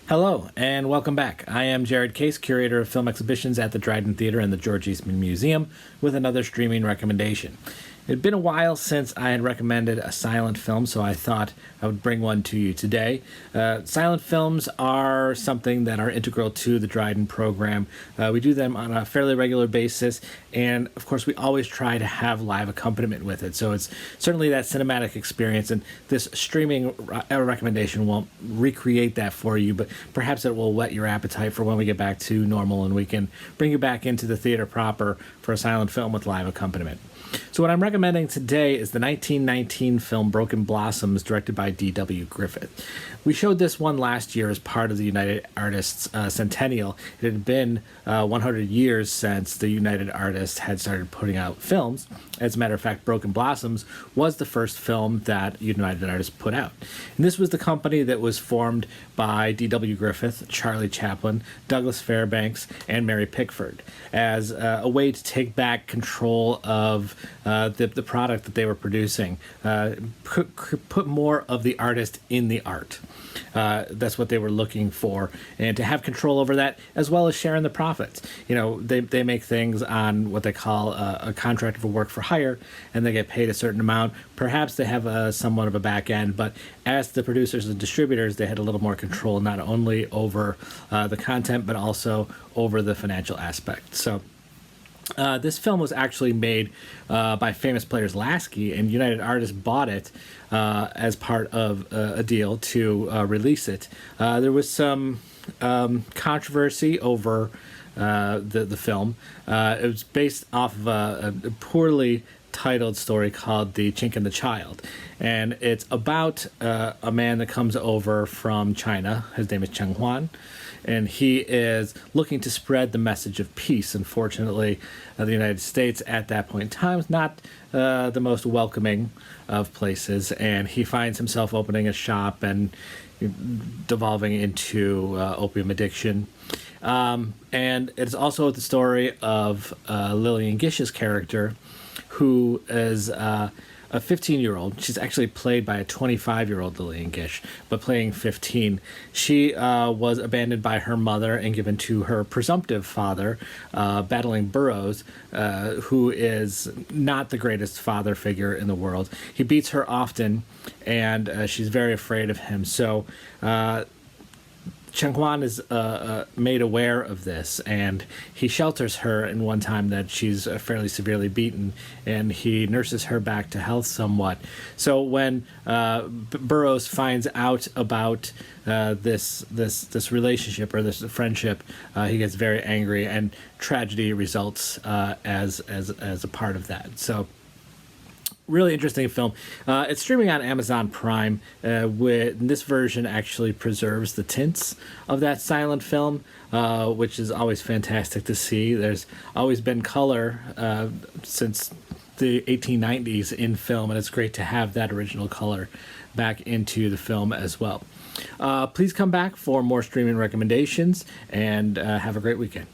Hello, and welcome back. I am Jared Case, curator of film exhibitions at the Dryden Theater and the George Eastman Museum, with another streaming recommendation. It had been a while since I had recommended a silent film, so I thought I would bring one to you today. Silent films are something that are integral to the Dryden program. We do them on a fairly regular basis, and of course we always try to have live accompaniment with it, so it's certainly that cinematic experience, and this streaming recommendation won't recreate that for you, but perhaps it will whet your appetite for when we get back to normal and we can bring you back into the theater proper for a silent film with live accompaniment. So what I'm recommending today is the 1919 film Broken Blossoms, directed by D.W. Griffith. We showed this one last year as part of the United Artists Centennial. It had been 100 years since the United Artists had started putting out films. As a matter of fact, Broken Blossoms was the first film that United Artists put out. And this was the company that was formed by D.W. Griffith, Charlie Chaplin, Douglas Fairbanks, and Mary Pickford as a way to take back control of the product that they were producing, put more of the artist in the art. That's what they were looking for, and to have control over that as well as sharing the profits. You know, they make things on what they call a contract for work for hire, and they get paid a certain amount. Perhaps they have somewhat of a back end, but as the producers and distributors, they had a little more control not only over the content but also over the financial aspect. So this film was actually made by famous players Lasky, and United Artists bought it as part of a deal to release it. There was some controversy over the film. It was based off of a poorly titled story called The Chink and the Child, and it's about a man that comes over from China. His name is Cheng Huan, and he is looking to spread the message of peace. Unfortunately, the United States at that point in time is not the most welcoming of places, and he finds himself opening a shop and devolving into opium addiction. And it's also the story of Lillian Gish's character, who is a 15-year-old. She's actually played by a 25-year-old Lillian Gish, but playing 15. She was abandoned by her mother and given to her presumptive father, Battling Burrows, who is not the greatest father figure in the world. He beats her often, and she's very afraid of him. So Cheng Huan is made aware of this, and he shelters her in one time that she's fairly severely beaten, and he nurses her back to health somewhat. So when Burroughs finds out about this relationship or this friendship, he gets very angry, and tragedy results as a part of that. So really interesting film. It's streaming on Amazon Prime. This version actually preserves the tints of that silent film, which is always fantastic to see. There's always been color since the 1890s in film, and it's great to have that original color back into the film as well. Please come back for more streaming recommendations, and have a great weekend.